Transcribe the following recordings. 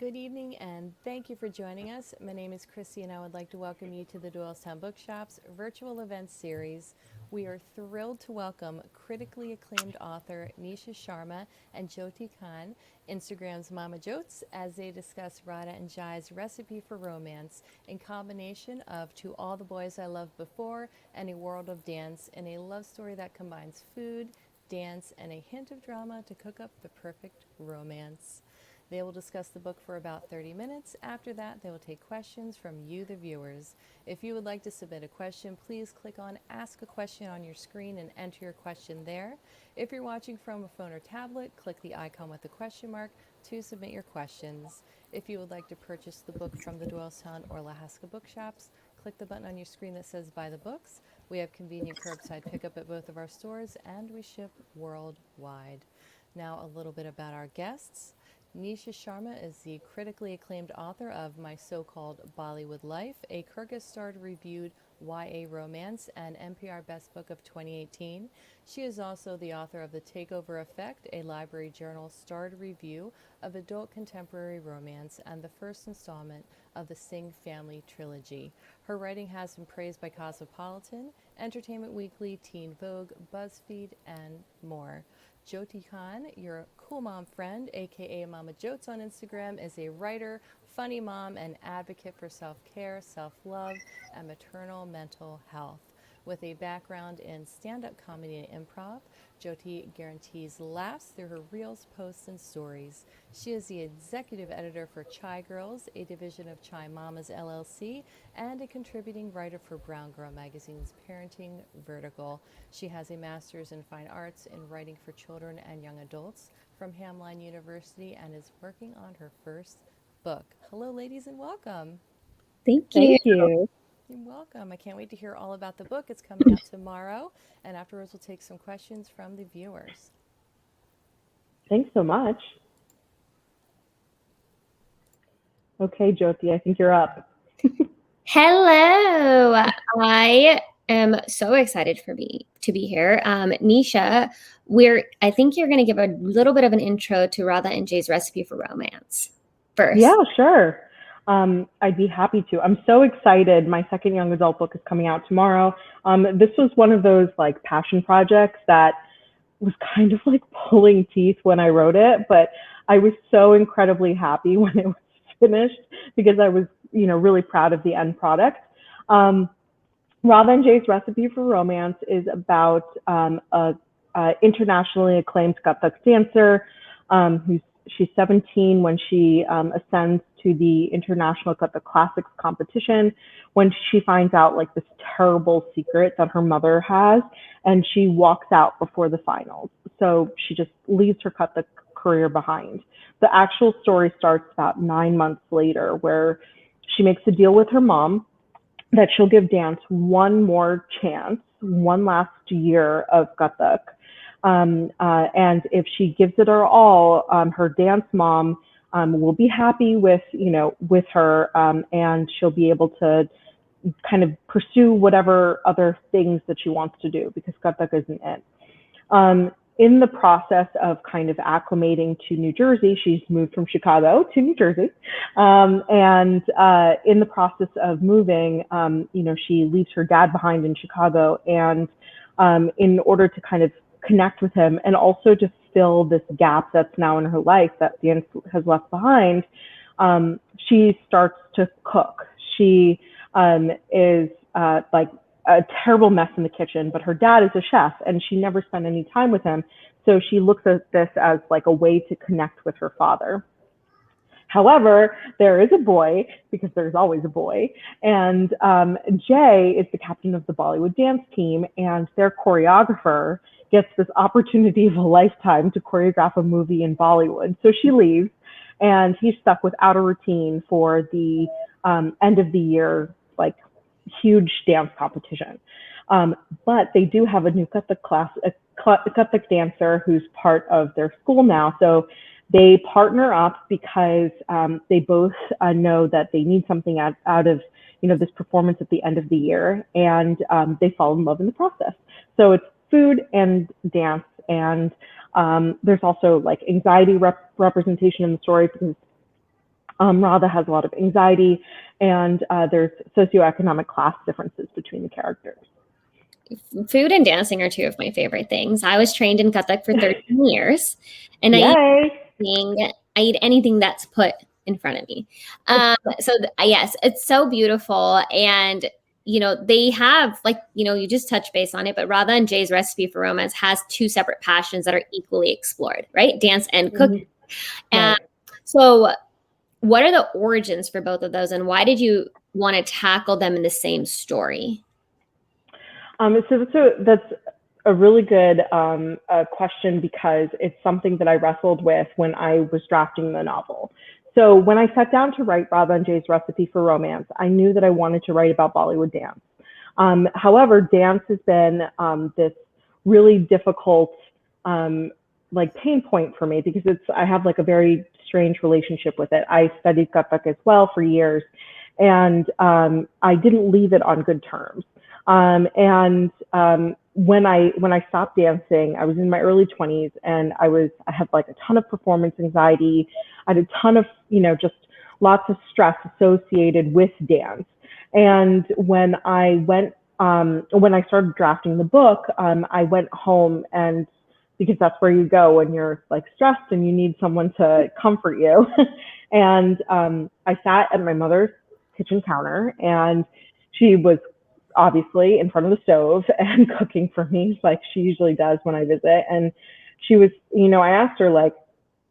Good evening and thank you for joining us. My name is Christy and I would like to welcome you to the Doylestown Bookshop's virtual event series. We are thrilled to welcome critically acclaimed author Nisha Sharma and Jyoti Khan, Instagram's Mama Jotes, as they discuss Radha and Jai's recipe for romance in combination of To All the Boys I Loved Before and A World of Dance in a love story that combines food, dance, and a hint of drama to cook up the perfect romance. They will discuss the book for about 30 minutes. After that, they will take questions from you, the viewers. If you would like to submit a question, please click on Ask a Question on your screen and enter your question there. If you're watching from a phone or tablet, click the icon with the question mark to submit your questions. If you would like to purchase the book from the Doylestown or Lahaska bookshops, click the button on your screen that says Buy the Books. We have convenient curbside pickup at both of our stores, and we ship worldwide. Now, a little bit about our guests. Nisha Sharma is the critically acclaimed author of My So-Called Bollywood Life, a Kyrgyz-starred reviewed YA romance and NPR Best Book of 2018. She is also the author of The Takeover Effect, a Library Journal starred review of adult contemporary romance and the first installment of the Singh family trilogy. Her writing has been praised by Cosmopolitan, Entertainment Weekly, Teen Vogue, BuzzFeed, and more. Jyoti Khan, your cool mom friend, aka Mama Jotes on Instagram, is a writer, funny mom, and advocate for self-care, self-love, and maternal mental health. With a background in stand-up comedy and improv, Jyoti guarantees laughs through her reels, posts, and stories. She is the executive editor for Chai Girls, a division of Chai Mamas LLC, and a contributing writer for Brown Girl Magazine's parenting vertical. She has a master's in fine arts in writing for children and young adults from Hamline University and is working on her first book. Hello, ladies, and welcome. Thank you. Thank you. You're welcome. I can't wait to hear all about the book. It's coming out tomorrow, and afterwards we'll take some questions from the viewers. Thanks so much. Okay, Jyoti, I think you're up. Hello. I am so excited to be here. Nisha, I think you're going to give a little bit of an intro to Radha and Jay's recipe for romance Yeah, first. sure. I'd be happy to. I'm so excited. My second young adult book is coming out tomorrow. This was one of those like passion projects that was kind of like pulling teeth when I wrote it, but I was so incredibly happy when it was finished because I was, really proud of the end product. Um, Radha and Jay's recipe for romance is about a internationally acclaimed Kathak dancer who's she's 17 when she ascends to the International Kathak Classics competition when she finds out like this terrible secret that her mother has, and she walks out before the finals. So she just leaves her Kathak career behind. The actual story starts about 9 months later, where she makes a deal with her mom that she'll give dance one more chance, one last year of Kathak. And if she gives it her all, her dance mom will be happy with her, and she'll be able to kind of pursue whatever other things that she wants to do because Kathak isn't it. In the process of kind of acclimating to New Jersey, she's moved from Chicago to New Jersey. And in the process of moving, she leaves her dad behind in Chicago. And in order to kind of connect with him and also to fill this gap that's now in her life that Dan has left behind, she starts to cook. She is like a terrible mess in the kitchen, but her dad is a chef and she never spent any time with him. So she looks at this as like a way to connect with her father. However, there is a boy, because there's always a boy, and Jay is the captain of the Bollywood dance team, and their choreographer gets this opportunity of a lifetime to choreograph a movie in Bollywood. So she leaves, and he's stuck without a routine for the end of the year, like huge dance competition. But they do have a new Kathak dancer who's part of their school now. So they partner up because they both know that they need something out of this performance at the end of the year, and they fall in love in the process. So it's food and dance, and there's also like anxiety representation in the story because Radha has a lot of anxiety, and there's socioeconomic class differences between the characters. Food and dancing are two of my favorite things. I was trained in Kathak for 13 years, and Yay! I eat anything that's put in front of me. Yes, it's so beautiful. And, they have, you just touched base on it, but Radha and Jai's recipe for romance has two separate passions that are equally explored, right? Dance and cooking. And so what are the origins for both of those, and why did you want to tackle them in the same story? So that's a really good question, because it's something that I wrestled with when I was drafting the novel. So when I sat down to write Radha and Jai's recipe for romance, I knew that I wanted to write about Bollywood dance. However, dance has been this really difficult pain point for me, because I have like a very strange relationship with it. I studied Kathak as well for years, and I didn't leave it on good terms. When I stopped dancing, I was in my early 20s, and I had like a ton of performance anxiety. I had a ton of, just lots of stress associated with dance. And when I started drafting the book, I went home, and because that's where you go when you're like stressed and you need someone to comfort you. And I sat at my mother's kitchen counter, and she was obviously in front of the stove and cooking for me, like she usually does when I visit. And she was, I asked her, like,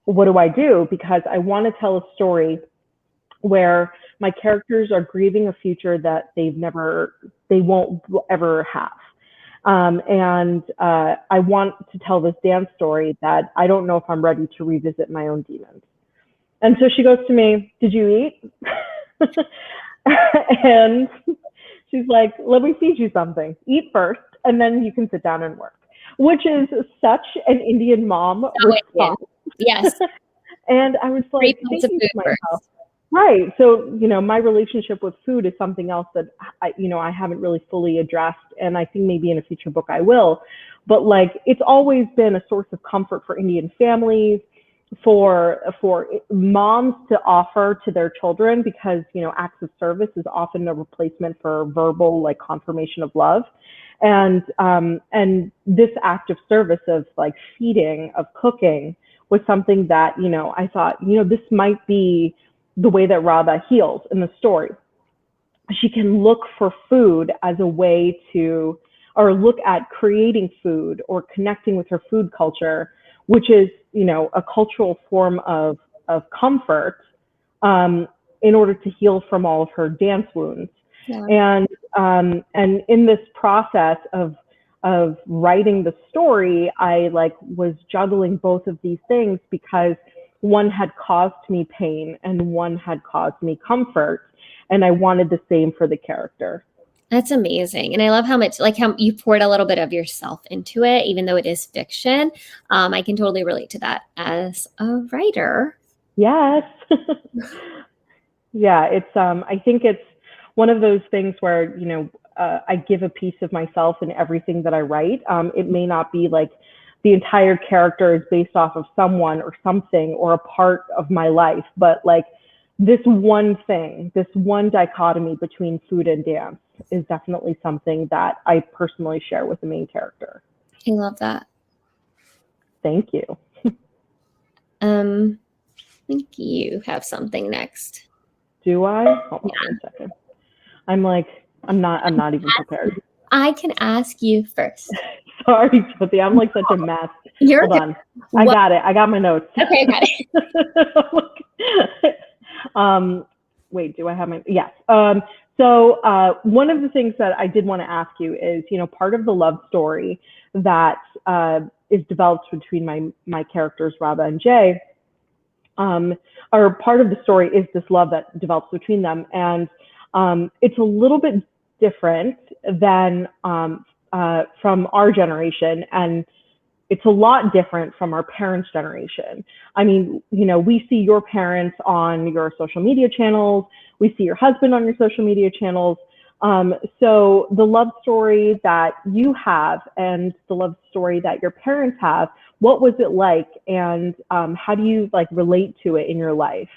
what do I do? Because I want to tell a story where my characters are grieving a future that they won't ever have. I want to tell this dance story that I don't know if I'm ready to revisit my own demons. And so she goes to me, did you eat? And she's like, let me feed you something. Eat first, and then you can sit down and work, which is such an Indian mom response. Yes. And I was like, thinking to myself, right. So, my relationship with food is something else that I haven't really fully addressed. And I think maybe in a future book I will. But like, it's always been a source of comfort for Indian families, for moms to offer to their children, because, acts of service is often a replacement for verbal, like, confirmation of love. And this act of service of like feeding, of cooking, was something that, I thought, this might be the way that Radha heals in the story. She can look for food as a way to, or look at creating food or connecting with her food culture, which is, a cultural form of comfort, in order to heal from all of her dance wounds. Yeah. And in this process of writing the story, I was juggling both of these things, because one had caused me pain and one had caused me comfort, and I wanted the same for the character. That's amazing. And I love how you poured a little bit of yourself into it, even though it is fiction. I can totally relate to that as a writer. Yes. Yeah, it's I think it's one of those things where, I give a piece of myself in everything that I write. It may not be like the entire character is based off of someone or something or a part of my life, but like this one thing, this one dichotomy between food and dance is definitely something that I personally share with the main character. I love that. Thank you. I think you have something next. Do I? Hold on a second. I'm not even prepared. I can ask you first. Sorry, Jyoti. I'm like such a mess. Hold on. I got it. I got my notes. Okay, got it. Wait, do I have my, yes. So one of the things that I did want to ask you is, part of the love story that is developed between my characters, Radha and Jai, or part of the story is this love that develops between them. And it's a little bit different than from our generation, and it's a lot different from our parents' generation. I mean, we see your parents on your social media channels, we see your husband on your social media channels. So the love story that you have and the love story that your parents have, what was it like, and how do you relate to it in your life?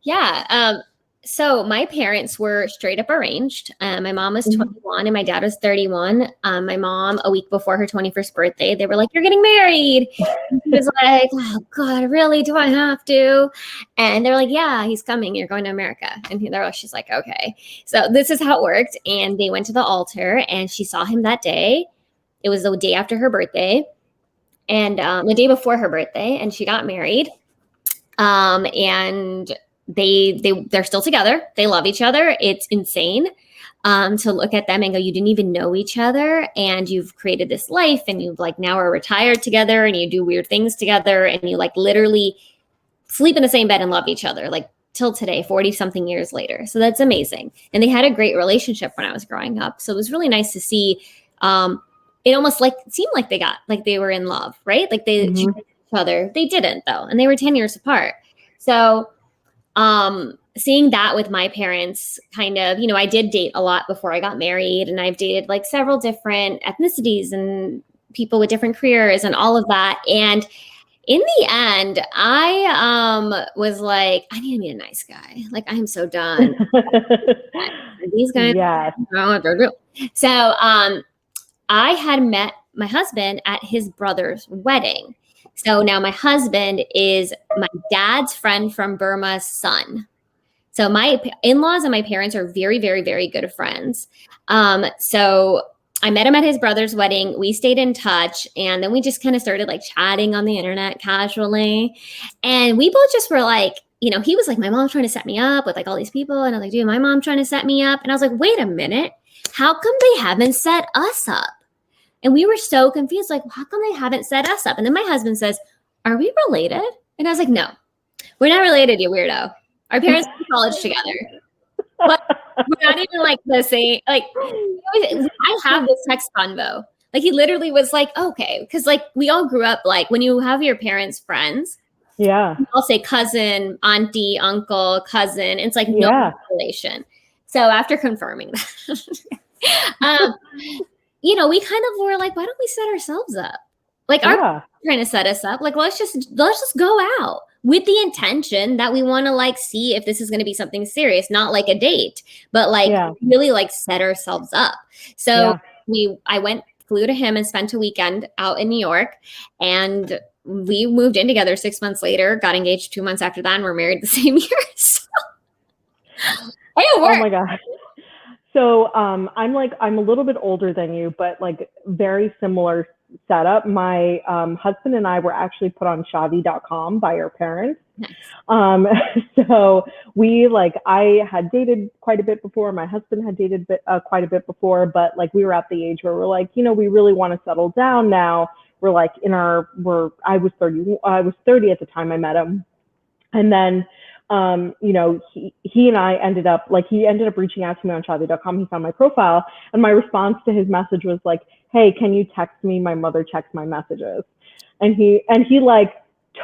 Yeah. So my parents were straight up arranged. My mom was 21 and my dad was 31. My mom, a week before her 21st birthday, they were like, "You're getting married." And she was like, "Oh God, really? Do I have to?" And they're like, "Yeah, he's coming. You're going to America." And she's like, "Okay." So this is how it worked. And they went to the altar and she saw him that day. It was the day after her birthday and the day before her birthday, and she got married. And they're still together. They love each other. It's insane to look at them and go, you didn't even know each other, and you've created this life, and you've like now are retired together, and you do weird things together, and you like literally sleep in the same bed and love each other, like till today, 40 something years later. So that's amazing. And they had a great relationship when I was growing up. So it was really nice to see. It almost like seemed like they were in love, right? Like they each other. They didn't though, and they were 10 years apart. So seeing that with my parents, kind of, I did date a lot before I got married, and I've dated like several different ethnicities and people with different careers and all of that. And in the end, I was like, I need to meet a nice guy. Like, I am so done. These guys. Yes. So I had met my husband at his brother's wedding. So now my husband is my dad's friend from Burma's son. So my in-laws and my parents are very, very, very good friends. So I met him at his brother's wedding. We stayed in touch, and then we just kind of started like chatting on the internet casually. And we both just were like, he was like, my mom's trying to set me up with like all these people. And I was like, dude, my mom trying to set me up. And I was like, wait a minute, how come they haven't set us up? And we were so confused, like, how come they haven't set us up? And then my husband says, are we related? And I was like, no, we're not related, you weirdo. Our parents went to college together. But we're not even like the same. Like, I have this text convo. Like, he literally was like, okay. Because like we all grew up, like when you have your parents' friends, yeah, I'll say cousin, auntie, uncle, cousin. It's like no relation. So after confirming that, we kind of were like, why don't we set ourselves up? Like our trying to set us up. Like, let's just go out with the intention that we want to like see if this is going to be something serious, not like a date, but like really like set ourselves up. So I flew to him and spent a weekend out in New York, and we moved in together 6 months later, got engaged 2 months after that, and we're married the same year. So it worked. Oh my gosh. So I'm a little bit older than you, but like very similar setup. My husband and I were actually put on Shaadi.com by our parents. Nice. So I had dated quite a bit before. My husband had dated quite a bit before, but like we were at the age where we're like, we really want to settle down now. We're like I was 30 at the time I met him. And then he and I ended up he ended up reaching out to me on Shaadi.com. He found my profile, and my response to his message was like, hey, can you text me? My mother checks my messages. And he like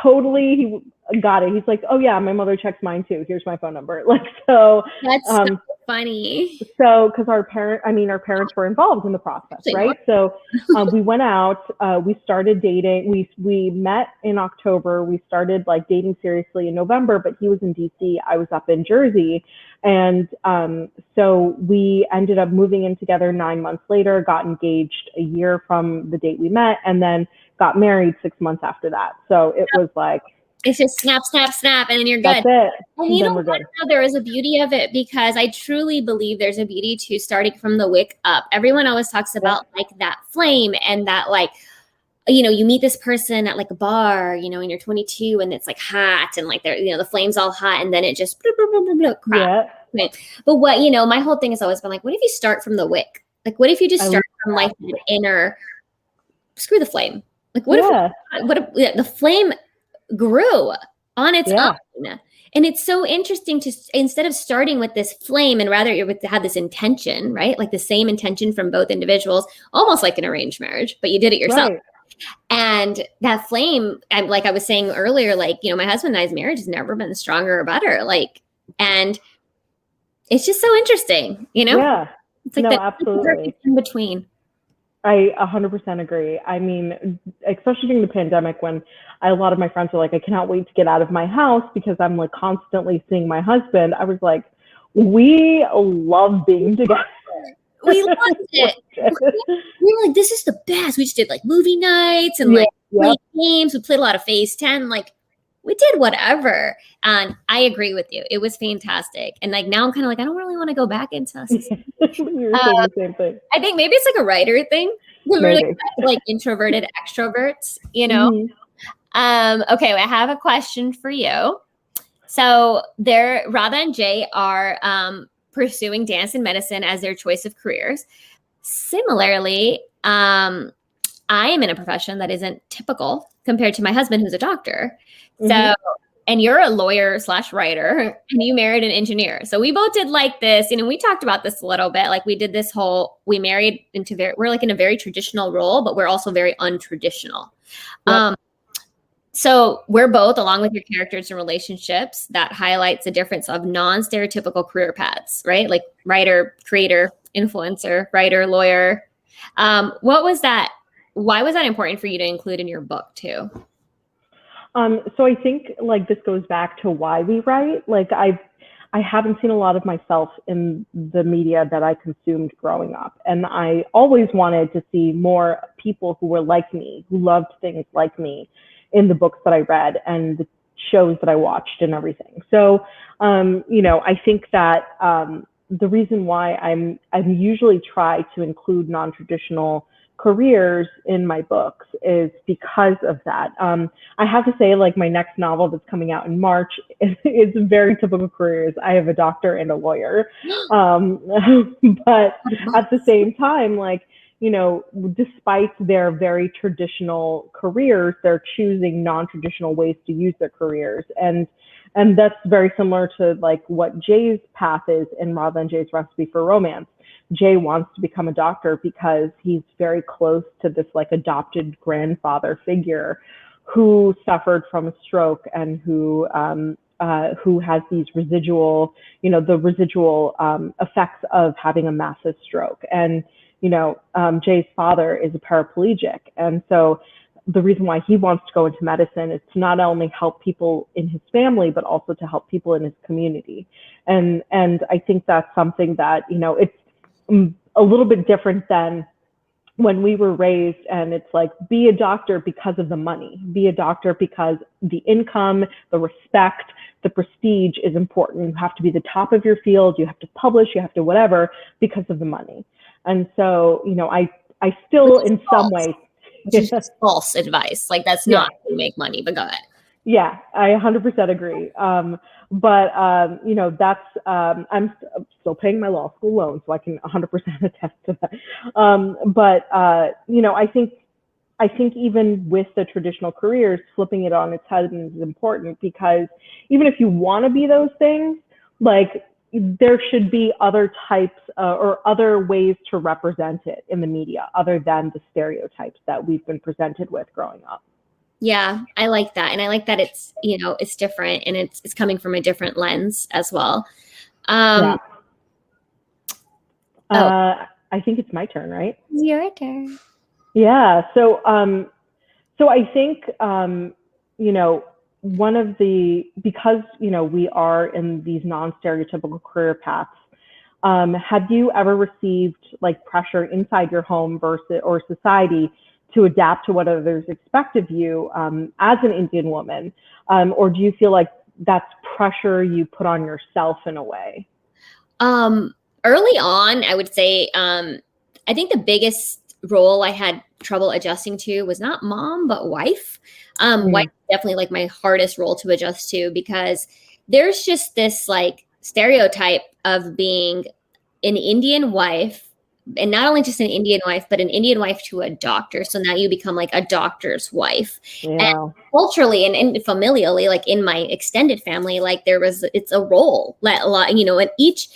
totally got it. He's like, oh yeah, my mother checks mine too. Here's my phone number. Like, so that's so funny. So, cause our parents were involved in the process, right? So we went out, we started dating. We met in October. We started like dating seriously in November, but he was in DC. I was up in Jersey. And so we ended up moving in together 9 months later, got engaged a year from the date we met, and then got married 6 months after that. So it was like, it's just snap, snap, snap, and then you're good. That's it. And you know what? There is a beauty of it, because I truly believe there's a beauty to starting from the wick up. Everyone always talks about like that flame, and that like, you meet this person at like a bar, and you're 22 and it's like hot, and like the flame's all hot, and then it just crap. Yeah. But what, my whole thing has always been like, what if you start from the wick? Like, what if you just start from like an inner, screw the flame. Like, what if the flame grew on its own? And it's so interesting to, instead of starting with this flame, and rather you have this intention, right? Like the same intention from both individuals, almost like an arranged marriage, but you did it yourself. Right. And that flame, like I was saying earlier, like, my husband and I's marriage has never been stronger or better. Like, and it's just so interesting, Yeah. It's like absolutely in between. I 100% agree. I mean, especially during the pandemic when a lot of my friends were like, I cannot wait to get out of my house because I'm like constantly seeing my husband. I was like, we love being together. We loved it. We were like, this is the best. We just did like movie nights and Yeah, like yeah. played games. We played a lot of Phase 10. Like we did whatever. And I agree with you. It was fantastic. And like now I'm kind of like, I don't really want to go back into You were saying the same thing. I think maybe it's like a writer thing. We're Maybe. like introverted extroverts, you know? Okay, I have a question for you. So Radha and Jay are pursuing dance and medicine as their choice of careers. Similarly, I am in a profession that isn't typical compared to my husband, who's a doctor. So, and you're a lawyer / writer, and you married an engineer. So we both did like this, we talked about this a little bit. Like we did this we married we're like in a very traditional role, but we're also very untraditional. Yep. So we're both, along with your characters and relationships, that highlights the difference of non-stereotypical career paths, right? Like writer, creator, influencer, writer, lawyer. What was that? Why was that important for you to include in your book too? So I think like this goes back to why we write. Like I haven't seen a lot of myself in the media that I consumed growing up. And I always wanted to see more people who were like me, who loved things like me in the books that I read and the shows that I watched and everything. So, I think that the reason why I'm usually try to include non-traditional careers in my books is because of that. I have to say, like my next novel that's coming out in March is very typical careers. I have a doctor and a lawyer. But at the same time, like, despite their very traditional careers, they're choosing non-traditional ways to use their careers. And that's very similar to like what Jay's path is in Radha and Jay's Recipe for Romance. Jay wants to become a doctor because he's very close to this like adopted grandfather figure who suffered from a stroke and who has these residual, the residual effects of having a massive stroke. And Jay's father is a paraplegic. And so the reason why he wants to go into medicine is to not only help people in his family, but also to help people in his community. And I think that's something that, it's a little bit different than when we were raised, and it's like, be a doctor because of the money, be a doctor because the income, the respect, the prestige is important. You have to be the top of your field. You have to publish, you have to whatever because of the money. And so, I still in some ways, which is false advice. Like that's not how you make money, but go ahead. Yeah, I 100% agree. That's, I'm still paying my law school loan, so I can 100% attest to that. I think even with the traditional careers, flipping it on its head is important, because even if you want to be those things, like there should be other types or other ways to represent it in the media other than the stereotypes that we've been presented with growing up. Yeah, I like that. And I like that it's, it's different and it's coming from a different lens as well. I think it's my turn, right? It's your turn. Yeah. So I think, one of because, we are in these non-stereotypical career paths, have you ever received like pressure inside your home or society to adapt to what others expect of you as an Indian woman? Or do you feel like that's pressure you put on yourself in a way? Early on, I would say, I think the biggest role I had trouble adjusting to was not mom, but wife. Wife is definitely like my hardest role to adjust to, because there's just this like stereotype of being an Indian wife, and not only just an Indian wife, but an Indian wife to a doctor. So now you become like a doctor's wife. Yeah. And culturally and familially, like in my extended family, like it's a role, and each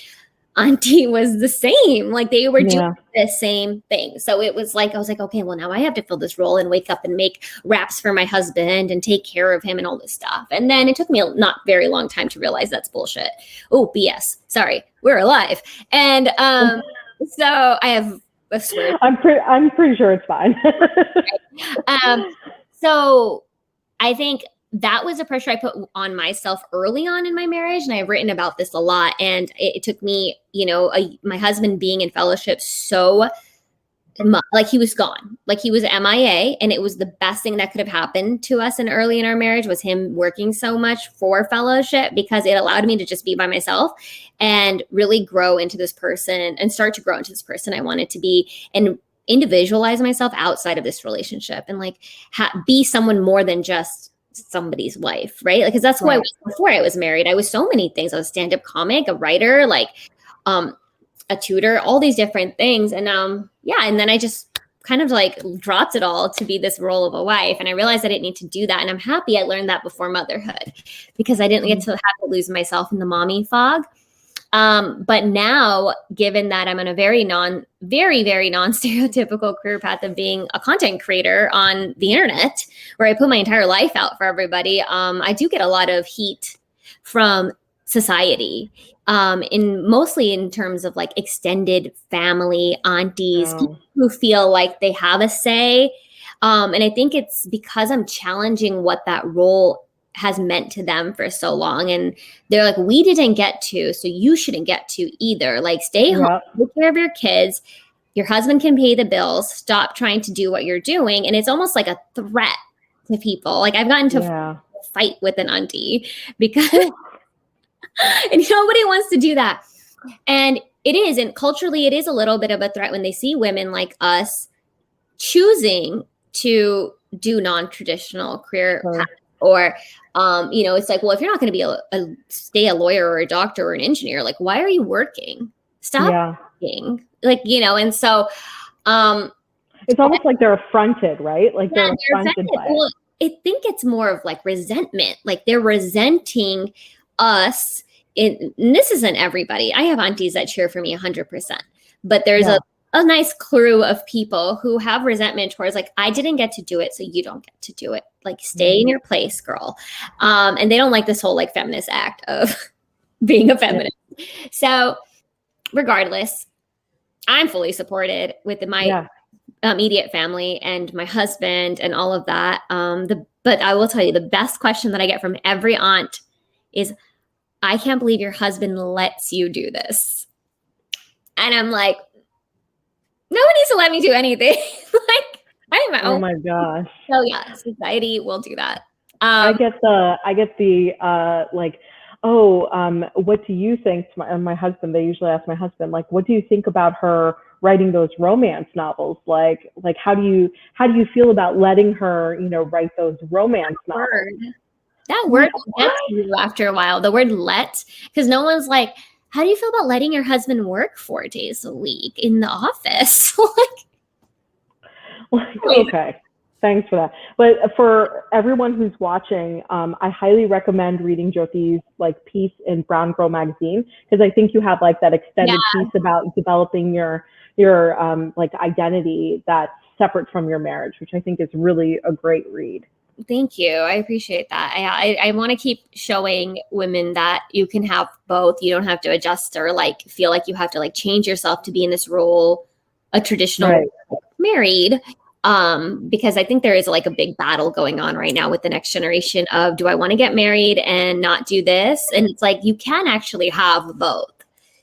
auntie was the same. Like they were doing the same thing. So it was like, I was like, okay, well now I have to fill this role and wake up and make wraps for my husband and take care of him and all this stuff. And then it took me a not very long time to realize that's bullshit. Oh, BS. Sorry. We're alive. And, so I have I swear. I'm pretty sure it's fine. So I think that was a pressure I put on myself early on in my marriage. And I've written about this a lot. And it took me, my husband being in fellowship so like he was gone, like he was MIA. And it was the best thing that could have happened to us early in our marriage was him working so much for fellowship, because it allowed me to just be by myself and really grow into this person and start to grow into this person I wanted to be, and individualize myself outside of this relationship, and like be someone more than just somebody's wife, right? Like, because that's who I was before I was married. I was so many things. I was a stand-up comic, a writer, like a tutor, all these different things. And and then I just kind of like dropped it all to be this role of a wife. And I realized I didn't need to do that. And I'm happy I learned that before motherhood, because I didn't get to have to lose myself in the mommy fog. But now, given that I'm on a very, very non-stereotypical career path of being a content creator on the internet, where I put my entire life out for everybody, I do get a lot of heat from society, mostly in terms of like extended family, aunties, people who feel like they have a say. And I think it's because I'm challenging what that role has meant to them for so long. And they're like, we didn't get to, so you shouldn't get to either. Like, stay home, take care of your kids. Your husband can pay the bills. Stop trying to do what you're doing. And it's almost like a threat to people. Like, I've gotten to fight with an auntie because and nobody wants to do that. And it is, and culturally, it is a little bit of a threat when they see women like us choosing to do non-traditional career paths. Or, it's like, well, if you're not going to be stay a lawyer or a doctor or an engineer, like, why are you working? Stop working. Like, and so it's almost like they're affronted, right? Like they're affronted by it. Well, I think it's more of like resentment. Like they're resenting us. And this isn't everybody. I have aunties that cheer for me 100%, but there's a nice crew of people who have resentment towards like, I didn't get to do it, so you don't get to do it. Like, stay in your place, girl. And they don't like this whole like feminist act of being a feminist. So regardless, I'm fully supported with my immediate family and my husband and all of that. But I will tell you, the best question that I get from every aunt is, I can't believe your husband lets you do this. And I'm like, no one needs to let me do anything. Like, I am my own. Oh my gosh. So yeah, society will do that. I get the like, what do you think? To my husband, they usually ask my husband, like, what do you think about her writing those romance novels? Like how do you feel about letting her, write those romance novels? That word gets you after a while. The word "let," because no one's like, how do you feel about letting your husband work 4 days a week in the office? Okay, thanks for that. But for everyone who's watching, I highly recommend reading Jyoti's like piece in Brown Girl magazine, because I think you have like that extended piece about developing your like identity that's separate from your marriage, which I think is really a great read. Thank you. I appreciate that. I want to keep showing women that you can have both. You don't have to adjust or like feel like you have to like change yourself to be in this role, a traditional married. Because I think there is like a big battle going on right now with the next generation of, do I want to get married and not do this? And it's like, you can actually have both.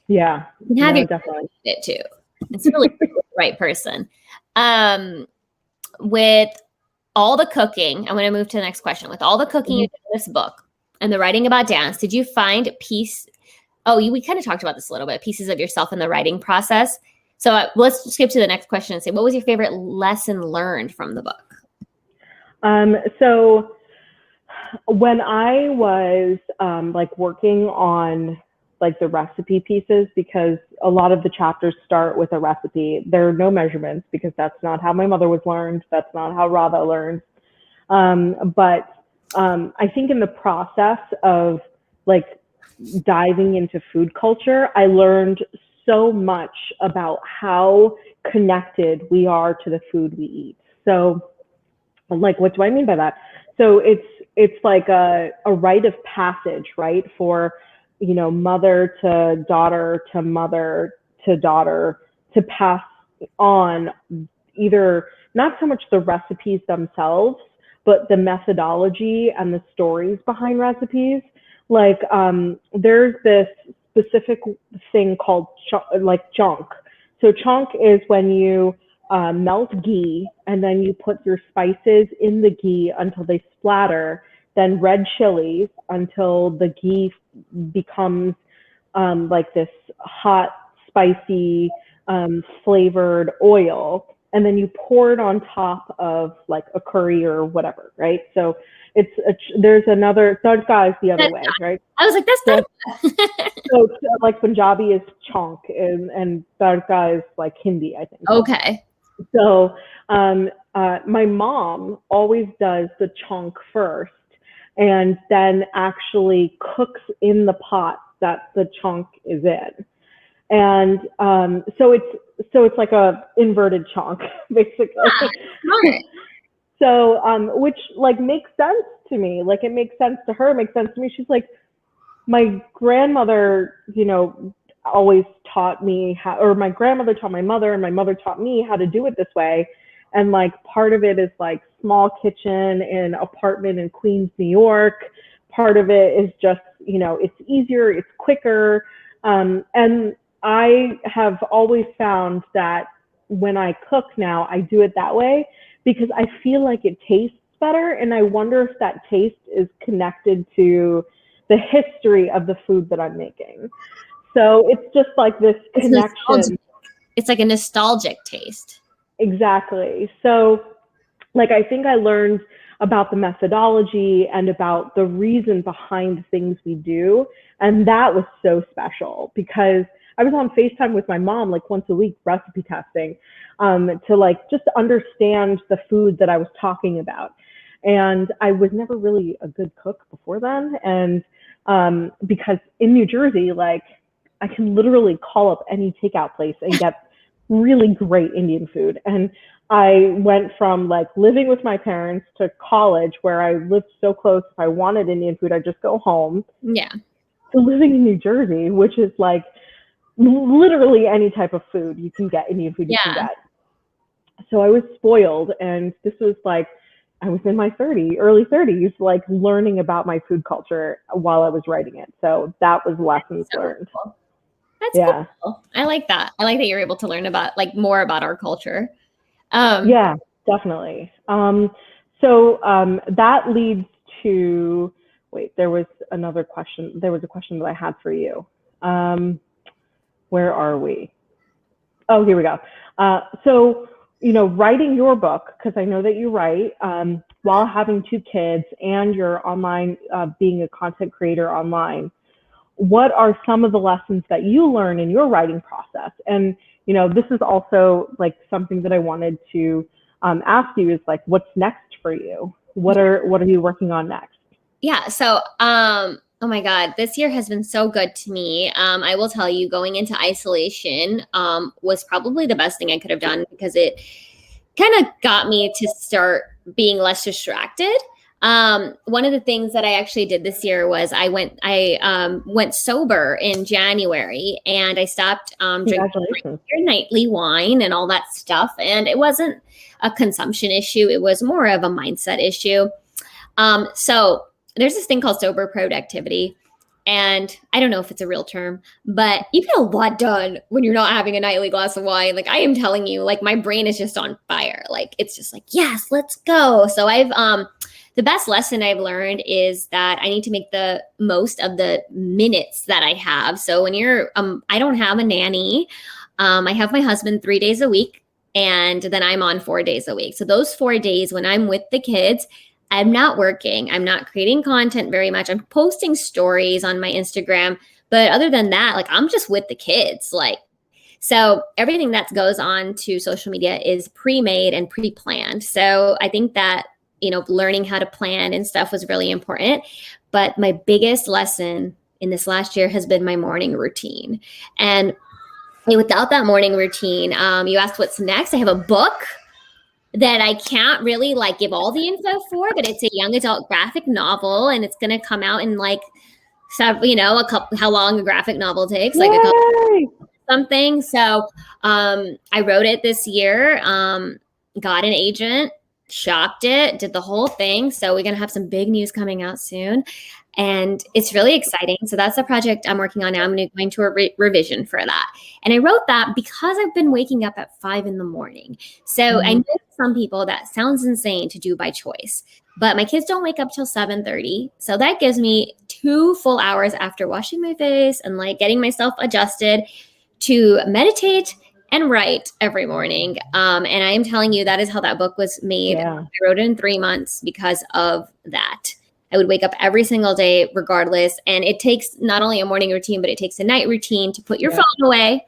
Yeah. You can have definitely it too. It's really the right person. With all the cooking, I'm going to move to the next question. With all the cooking you did in this book and the writing about dance, did you find we kind of talked about this a little bit, pieces of yourself in the writing process. So let's skip to the next question and say, what was your favorite lesson learned from the book? So when I was like working on like the recipe pieces, because a lot of the chapters start with a recipe. There are no measurements, because that's not how my mother was learned. That's not how Radha learned. But I think in the process of like diving into food culture, I learned so much about how connected we are to the food we eat. So like, what do I mean by that? So it's like a rite of passage, right? For mother to daughter to mother to daughter to pass on either not so much the recipes themselves, but the methodology and the stories behind recipes. Like there's this specific thing called chonk. So chonk is when you melt ghee and then you put your spices in the ghee until they splatter, then red chilies until the ghee becomes like this hot, spicy, flavored oil, and then you pour it on top of like a curry or whatever, right? So there's another tadka is the other way, right? I was like, that's not. So like Punjabi is chonk and tadka is like Hindi, I think. Okay. So my mom always does the chonk first, and then actually cooks in the pot that the chonk is in. And so it's like a inverted chonk, basically. Smart. So which like makes sense to me. Like it makes sense to her, it makes sense to me. She's like, my grandmother, you know, always taught me how, or my grandmother taught my mother, and my mother taught me how to do it this way. And like part of it is like small kitchen in apartment in Queens, New York. Part of it is just, you know, it's easier, it's quicker. And I have always found that when I cook now, I do it that way because I feel like it tastes better. And I wonder if that taste is connected to the history of the food that I'm making. So it's just like this connection. Nostalgic. It's like a nostalgic taste. Exactly. So like, I think I learned about the methodology and about the reason behind things we do. And that was so special because I was on FaceTime with my mom like once a week recipe testing to like just understand the food that I was talking about. And I was never really a good cook before then. And because in New Jersey, like I can literally call up any takeout place and get really great Indian food. And I went from like living with my parents to college where I lived so close. If I wanted Indian food, I'd just go home. Yeah. To living in New Jersey, which is like literally any type of food you can get, Indian food you can get. So I was spoiled, and this was like, I was in my early 30s, like learning about my food culture while I was writing it. So that was lessons learned. Cool. That's cool. I like that. I like that you're able to learn about like more about our culture. Yeah, definitely. So that leads to, wait, there was another question. There was a question that I had for you. Where are we? Oh, here we go. So, you know, writing your book, because I know that you write while having 2 kids and you're online, being a content creator online, what are some of the lessons that you learn in your writing process? And, you know, this is also like something that I wanted to ask you is like, what's next for you? What are you working on next? Yeah. So, oh my God, this year has been so good to me. I will tell you, going into isolation was probably the best thing I could have done because it kind of got me to start being less distracted. One of the things that I actually did this year was I went sober in January, and I stopped drinking your nightly wine and all that stuff. And it wasn't a consumption issue. It was more of a mindset issue. So there's this thing called sober productivity. And I don't know if it's a real term, but you get a lot done when you're not having a nightly glass of wine. Like I am telling you, like my brain is just on fire. Like it's just like, yes, let's go. So the best lesson I've learned is that I need to make the most of the minutes that I have. So when I don't have a nanny. I have my husband 3 days a week, and then I'm on 4 days a week. So those 4 days when I'm with the kids, I'm not working. I'm not creating content very much. I'm posting stories on my Instagram. But other than that, like I'm just with the kids. Like, so everything that goes on to social media is pre-made and pre-planned. So I think that, you know, learning how to plan and stuff was really important. But my biggest lesson in this last year has been my morning routine. And without that morning routine, you asked what's next. I have a book that I can't really like give all the info for, but it's a young adult graphic novel, and it's going to come out in like, how long a graphic novel takes, like a couple. something. So I wrote it this year, got an agent, shopped it, did the whole thing. So we're going to have some big news coming out soon. And it's really exciting. So that's the project I'm working on now. I'm going to a revision for that. And I wrote that because I've been waking up at 5 a.m. So I know some people that sounds insane to do by choice, but my kids don't wake up till 7:30. So that gives me 2 full hours after washing my face and like getting myself adjusted to meditate and write every morning. And I am telling you, that is how that book was made. Yeah. I wrote it in 3 months because of that. I would wake up every single day regardless. And it takes not only a morning routine, but it takes a night routine to put your phone away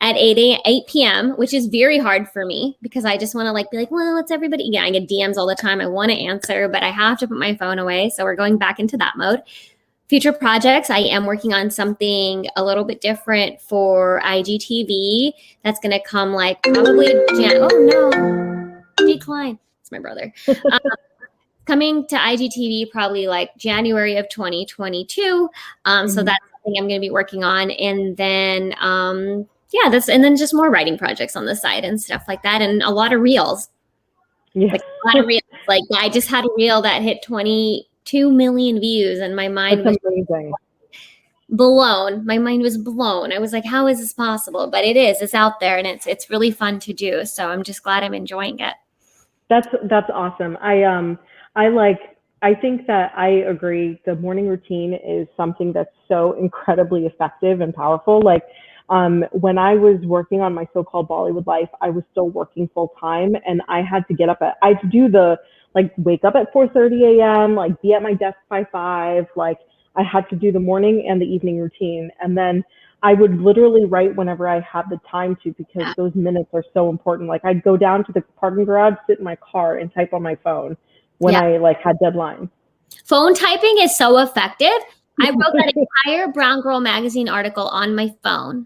at 8 p.m., which is very hard for me because I just want to like be like, well, it's everybody. Yeah, I get DMs all the time. I want to answer, but I have to put my phone away. So we're going back into that mode. Future projects, I am working on something a little bit different for IGTV. That's going to come like probably oh no, decline. It's my brother. Coming to IGTV probably like January of 2022. So that's something I'm going to be working on. And then, and then just more writing projects on the side and stuff like that. And a lot of reels. Yeah. Like a lot of reels. Like I just had a reel that hit 22 million views and my mind was blown. My mind was blown. I was like, how is this possible? But it is. It's out there and it's really fun to do. So I'm just glad I'm enjoying it. That's awesome. I think that I agree. The morning routine is something that's so incredibly effective and powerful. Like, when I was working on my so-called Bollywood life, I was still working full time and I had to get up I had to do wake up at 4:30 a.m., like be at my desk by 5. Like I had to do the morning and the evening routine. And then I would literally write whenever I had the time to, because those minutes are so important. Like I'd go down to the parking garage, sit in my car and type on my phone when I had deadlines. Phone typing is so effective. I wrote that entire Brown Girl magazine article on my phone.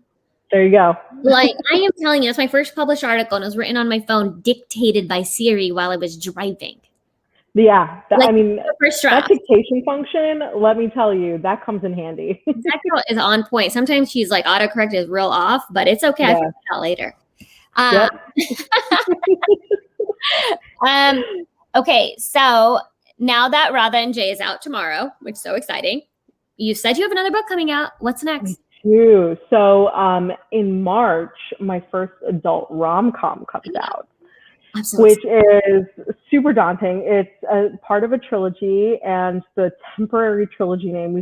There you go. Like I am telling you, it's my first published article and it was written on my phone, dictated by Siri while I was driving. Yeah. That dictation function, let me tell you, that comes in handy. That girl is on point. Sometimes she's like autocorrect is real off, but it's okay. I figure it out later. Okay, so now that Radha and Jai is out tomorrow, which is so exciting, you said you have another book coming out. What's next? So in March, my first adult rom-com comes out, which is super daunting. It's a part of a trilogy, and the temporary trilogy name,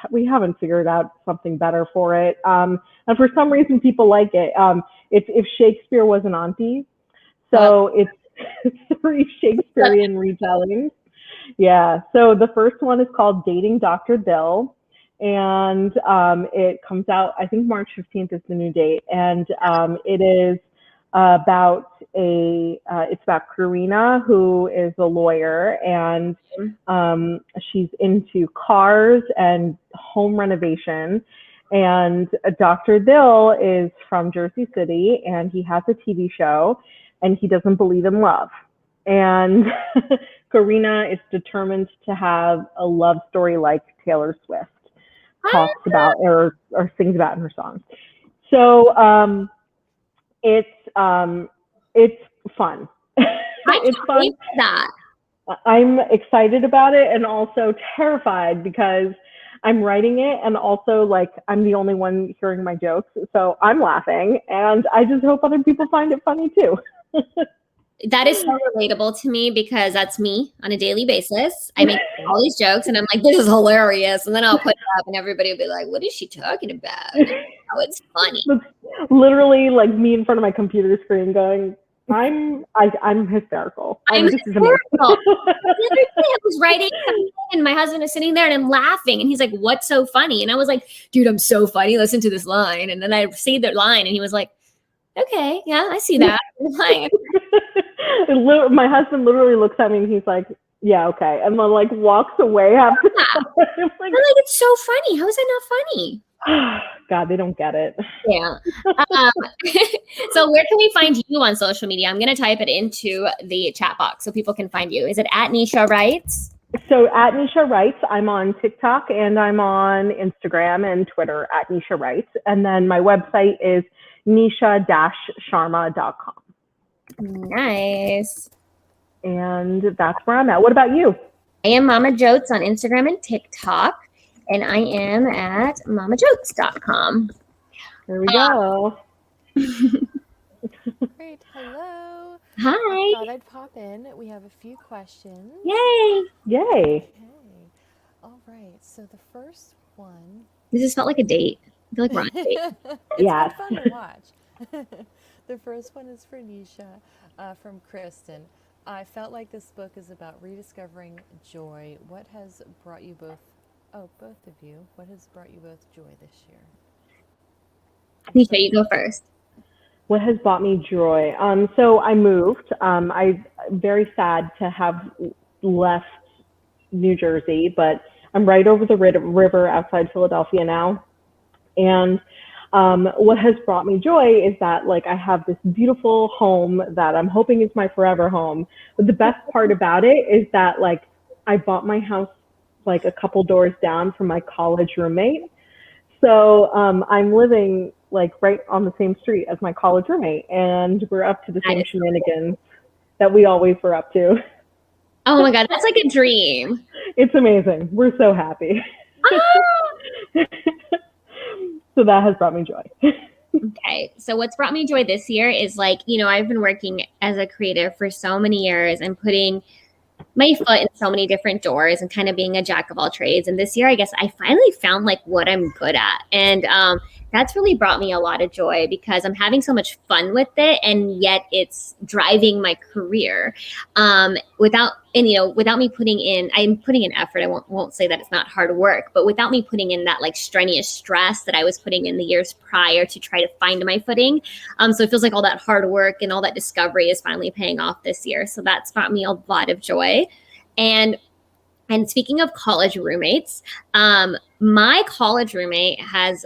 we haven't figured out something better for it. And for some reason, people like it. It's If Shakespeare Was an Auntie. So it's 3 Shakespearean retellings. Yeah. So the first one is called Dating Dr. Bill. And it comes out, I think March 15th is the new date. And it is it's about Karina, who is a lawyer, and she's into cars and home renovation. And Dr. Bill is from Jersey City, and he has a TV show, and he doesn't believe in love. And Karina is determined to have a love story like Taylor Swift talks about or sings about in her songs. So it's fun. It's fun. I'm excited about it and also terrified because I'm writing it, and also like I'm the only one hearing my jokes, so I'm laughing, and I just hope other people find it funny too. That is so relatable to me because that's me on a daily basis. I make all these jokes and I'm like, this is hilarious. And then I'll put it up and everybody will be like, what is she talking about? Oh, it's funny. It's literally like me in front of my computer screen going, I'm hysterical. I'm hysterical. The other day I was writing something and my husband is sitting there and I'm laughing and he's like, what's so funny? And I was like, dude, I'm so funny. Listen to this line. And then I see the line and he was like, okay, yeah, I see that. My husband literally looks at me and he's like, yeah, okay. And then like walks away after that. I'm like, it's so funny. How is that not funny? God, they don't get it. Yeah. So where can we find you on social media? I'm going to type it into the chat box so people can find you. Is it at Nisha Writes? So at Nisha Writes, I'm on TikTok and I'm on Instagram and Twitter at Nisha Writes. And then my website is nisha-sharma.com. Nice. And that's where I'm at. What about you? I am Mama Jotes on Instagram and TikTok, and I am at mamajotes.com. There we go. Great. Hello. Hi. I thought I'd pop in. We have a few questions. Yay. Yay. Okay. All right. So the first one. This has felt like a date. I feel like we're on a date. It's Yes. been fun to watch. The first one is for Nisha from Kristen. I felt like this book is about rediscovering joy. What has brought you both, both of you, what has brought you both joy this year? Nisha, you go first. What has brought me joy? So I moved. I'm very sad to have left New Jersey, but I'm right over the river outside Philadelphia now. And what has brought me joy is that like I have this beautiful home that I'm hoping is my forever home. But the best part about it is that like I bought my house like a couple doors down from my college roommate. So I'm living like right on the same street as my college roommate, and we're up to the same shenanigans that we always were up to. Oh my God, that's like a dream. It's amazing. We're so happy. Ah! So that has brought me joy. Okay, so what's brought me joy this year is like, you know, I've been working as a creative for so many years and putting my foot in so many different doors and kind of being a jack of all trades. And this year, I guess I finally found like what I'm good at. And that's really brought me a lot of joy because I'm having so much fun with it. And yet it's driving my career without me putting in, I'm putting in effort. I won't say that it's not hard work, but without me putting in that like strenuous stress that I was putting in the years prior to try to find my footing. So it feels like all that hard work and all that discovery is finally paying off this year. So that's brought me a lot of joy. And speaking of college roommates, my college roommate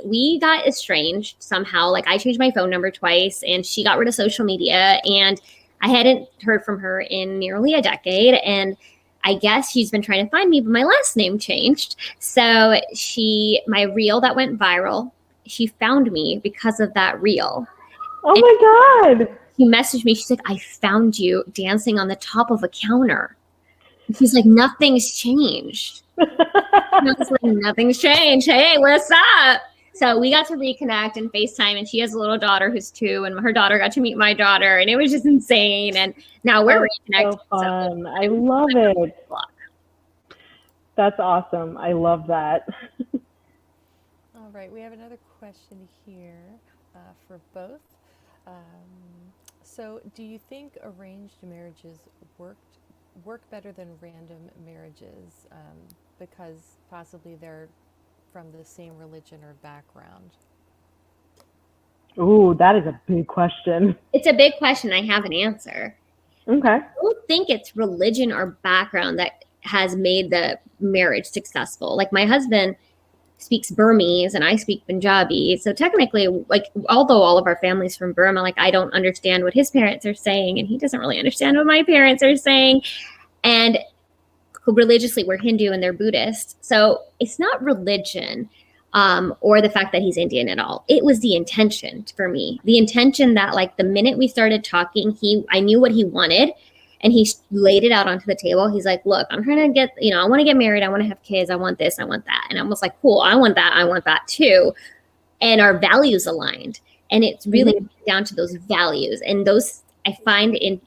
we got estranged somehow. Like I changed my phone number twice and she got rid of social media and I hadn't heard from her in nearly a decade. And I guess she's been trying to find me, but my last name changed. So my reel that went viral, she found me because of that reel. Oh my God. She messaged me. She's like, I found you dancing on the top of a counter. And she's like, nothing's changed. And I was like, nothing's changed. Hey, what's up? So we got to reconnect and FaceTime, and she has a little daughter who's 2, and her daughter got to meet my daughter, and it was just insane. And now we're reconnected. So fun. I love it. That's awesome. I love that. All right, we have another question here for both. So do you think arranged marriages work better than random marriages because possibly they're from the same religion or background? Ooh, that is a big question. It's a big question. I have an answer. Okay. I don't think it's religion or background that has made the marriage successful. Like my husband speaks Burmese and I speak Punjabi. So technically, like, although all of our family's from Burma, like I don't understand what his parents are saying and he doesn't really understand what my parents are saying. And religiously, we're Hindu and they're Buddhist. So it's not religion or the fact that he's Indian at all. It was the intention for me. The intention that like the minute we started talking, I knew what he wanted. And he laid it out onto the table. He's like, look, I'm trying to I want to get married. I want to have kids. I want this. I want that. And I was like, cool. I want that. I want that too. And our values aligned. And it's really down to those values. And those I find in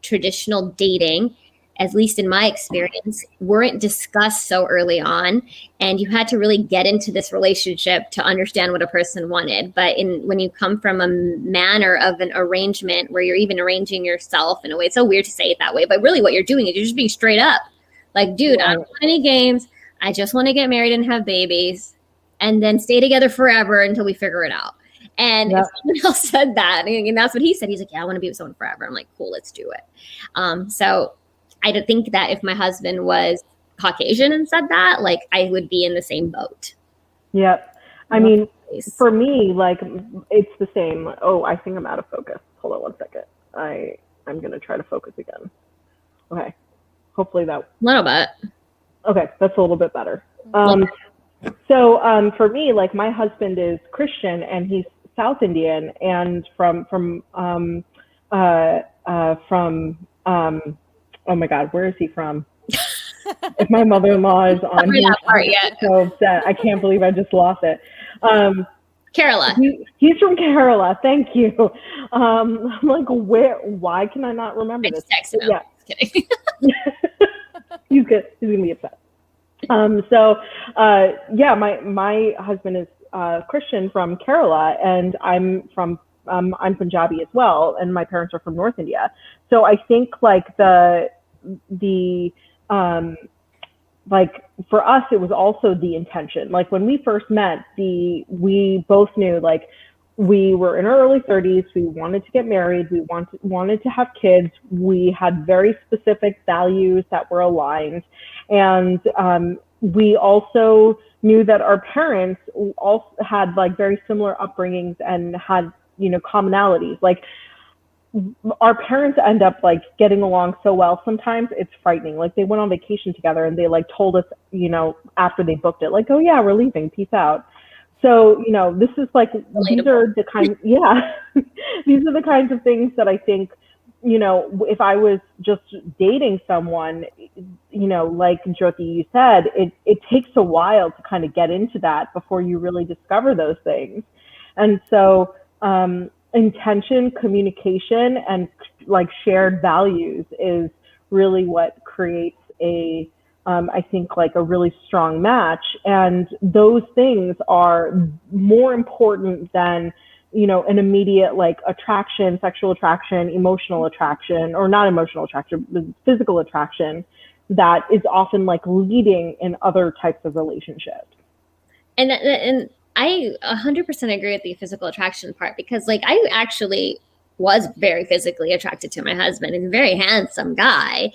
traditional dating, at least in my experience, weren't discussed so early on. And you had to really get into this relationship to understand what a person wanted. But when you come from a manner of an arrangement where you're even arranging yourself in a way, it's so weird to say it that way, but really what you're doing is you're just being straight up. Like, dude, I don't want any games. I just want to get married and have babies and then stay together forever until we figure it out. And if someone else said that, and that's what he said, he's like, yeah, I want to be with someone forever. I'm like, cool, let's do it. So I don't think that if my husband was Caucasian and said that, like I would be in the same boat. Yep. I mean, for me, like it's the same. Oh, I think I'm out of focus. Hold on one second. I'm going to try to focus again. Okay. Hopefully that. A little bit. Okay, that's a little bit better. For me, like my husband is Christian and he's South Indian and from oh my God, where is he from? If my mother-in-law is on here, so upset. I can't believe I just lost it. Kerala. He's from Kerala. Thank you. I'm like, why can I not remember this? Texted him. Yeah. Just kidding. He's good. He's gonna be upset. My husband is Christian from Kerala, and I'm Punjabi as well, and my parents are from North India. So I think like like for us, it was also the intention. Like when we first met, we both knew like we were in our early 30s. We wanted to get married. We wanted to have kids. We had very specific values that were aligned. And we also knew that our parents also had like very similar upbringings and had, commonalities. Like our parents end up like getting along so well. Sometimes it's frightening. Like they went on vacation together and they like told us, after they booked it, like, oh yeah, we're leaving, peace out. So, this is like, these are the kinds of things that I think, if I was just dating someone, like Jyoti, you said, it takes a while to kind of get into that before you really discover those things. And so, intention, communication, and like shared values is really what creates I think like a really strong match. And those things are more important than, an immediate like attraction, sexual attraction, emotional attraction, or not emotional attraction, but physical attraction that is often like leading in other types of relationships. And I 100% agree with the physical attraction part, because like I actually was very physically attracted to my husband. He's a very handsome guy.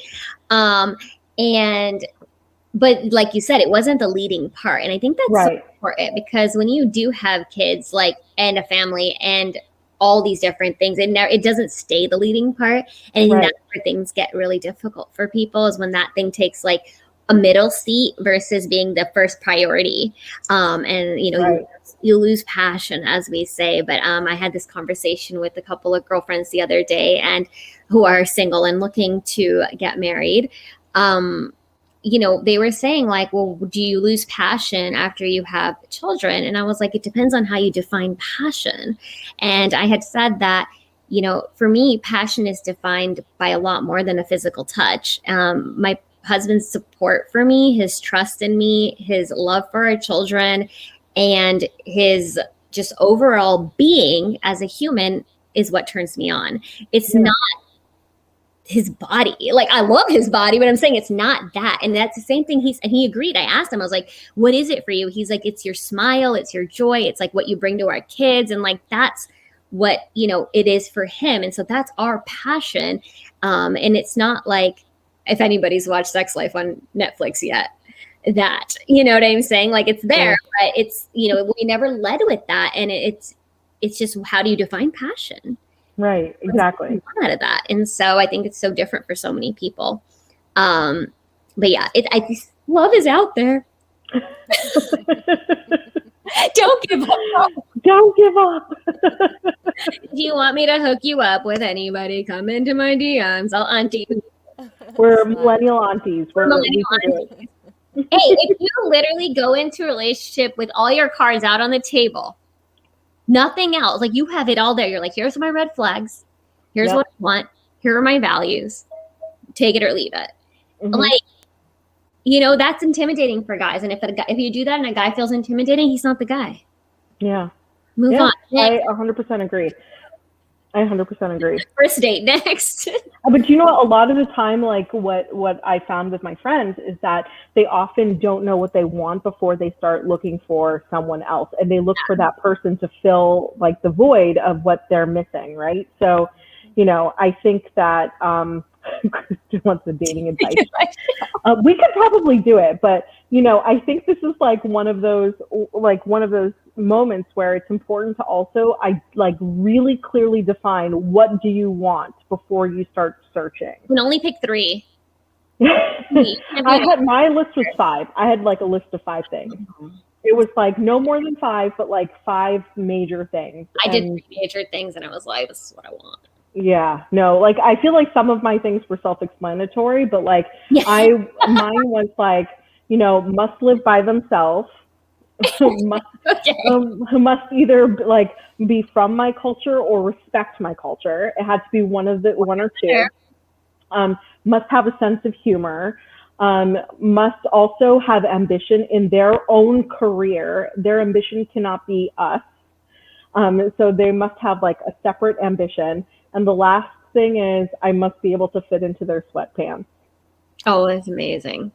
But like you said, it wasn't the leading part. And I think that's right. So important, because when you do have kids, like, and a family and all these different things, it doesn't stay the leading part. And I think that's where things get really difficult for people, is when that thing takes like a middle seat versus being the first priority. You lose passion, as we say. But I had this conversation with a couple of girlfriends the other day, and who are single and looking to get married. They were saying like, well, do you lose passion after you have children? And I was like, it depends on how you define passion. And I had said that, for me, passion is defined by a lot more than a physical touch. My husband's support for me, his trust in me, his love for our children, and his just overall being as a human is what turns me on. It's not his body. Like, I love his body, but I'm saying it's not that. And that's the same thing. He agreed. I asked him, I was like, what is it for you? He's like, it's your smile. It's your joy. It's like what you bring to our kids. And like, that's what, it is for him. And so that's our passion. And it's not like, if anybody's watched Sex Life on Netflix yet, that, you know what I'm saying? Like, it's there, but it's, we never led with that. And it's just, how do you define passion? Right, exactly. Out of that. And so I think it's so different for so many people. But yeah, love is out there. Don't give up. Don't give up. If you want me to hook you up with anybody, come into my DMs. I'll auntie you. We're millennial aunties. We're millennial aunties. Hey, if you literally go into a relationship with all your cards out on the table, nothing else, like you have it all there. You're like, here's my red flags. Here's what I want. Here are my values. Take it or leave it. Mm-hmm. Like, that's intimidating for guys. And if you do that and a guy feels intimidating, he's not the guy. Yeah. Move on. I 100% agree. I 100% agree. First date next. But a lot of the time, like what I found with my friends is that they often don't know what they want before they start looking for someone else. And they look for that person to fill like the void of what they're missing, right? So, I think that Kristen wants the dating advice. We could probably do it, but I think this is like one of those moments where it's important to also really clearly define what do you want before you start searching. You can only pick 3. My list was 5. I had like a list of 5 things. It was like no more than 5, but like 5 major things. I did 3 major things, and I was like, this is what I want. Yeah, no, like I feel like some of my things were self-explanatory, but like mine was like, you know, must live by themselves, who must either like be from my culture or respect my culture. It had to be one or two. Must have a sense of humor. Must also have ambition in their own career. Their ambition cannot be us. So they must have like a separate ambition. And the last thing is I must be able to fit into their sweatpants. Oh, that's amazing.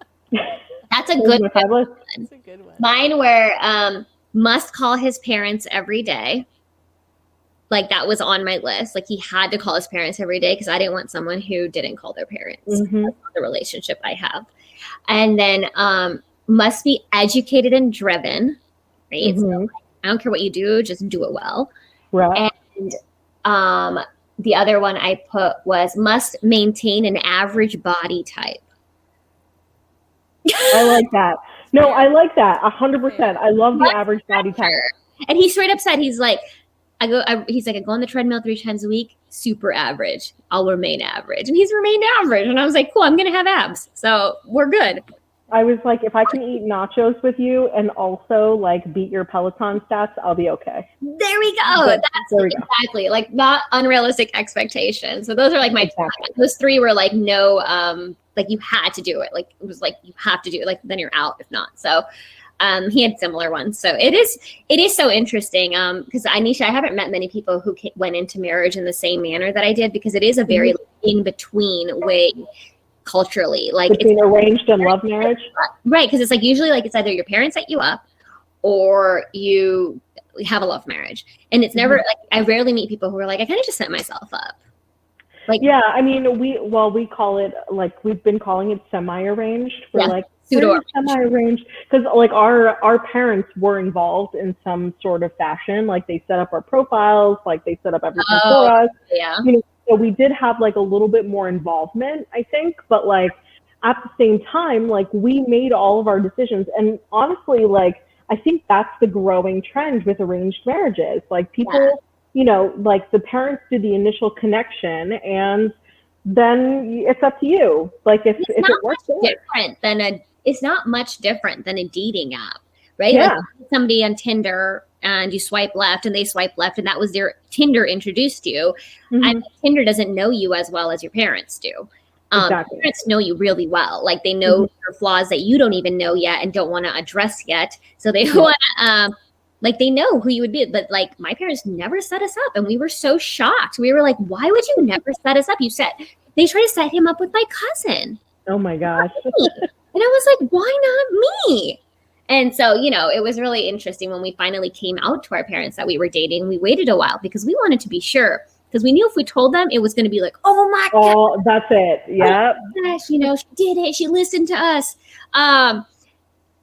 That's a good one. That's a good one. Mine were must call his parents every day. Like that was on my list. Like he had to call his parents every day because I didn't want someone who didn't call their parents. Mm-hmm. That's not the relationship I have. And then must be educated and driven. Right. Mm-hmm. So, I don't care what you do, just do it well. Right. And the other one I put was must maintain an average body type. I like that. No, I like that 100%. I love the average body type. And he straight up said, he's like, I go on the treadmill 3 times a week, super average. I'll remain average. And he's remained average. And I was like, cool, I'm going to have abs. So we're good. I was like, if I can eat nachos with you and also like beat your Peloton stats, I'll be okay. There we go. Exactly. Like not unrealistic expectations. So those are like those 3 were like no, like you had to do it. Like it was like you have to do it. Like then you're out if not. So he had similar ones. So it is so interesting. Because Nisha, I haven't met many people who went into marriage in the same manner that I did because it is a very in between way. Culturally, like between arranged and love marriage, right? Because it's like usually like it's either your parents set you up or you have a love marriage, and it's never like I rarely meet people who are like I kind of just set myself up. Like I mean we call it like we've been calling it semi-arranged for like pseudo semi-arranged because like our parents were involved in some sort of fashion, like they set up our profiles, like they set up everything for us. Yeah. You know, so we did have like a little bit more involvement, I think, but like at the same time, like we made all of our decisions. And honestly, like I think that's the growing trend with arranged marriages. Like people, you know, like the parents do the initial connection and then it's up to you. Like if it works, it's not much different than a dating app, right? Yeah. Like somebody on Tinder and you swipe left and they swipe left and that was their Tinder introduced you. And Tinder doesn't know you as well as your parents do. Exactly. Parents know you really well. Like they know your flaws that you don't even know yet and don't want to address yet. So they want to, like they know who you would be. But like my parents never set us up and we were so shocked. We were like, why would you never set us up? They tried to set him up with my cousin. Oh my gosh. And I was like, why not me? And so, you know, it was really interesting when we finally came out to our parents that we were dating. We waited a while because we wanted to be sure. Because we knew if we told them, it was going to be like, oh my God. Oh, that's it. Yeah. Oh gosh, you know, she did it. She listened to us.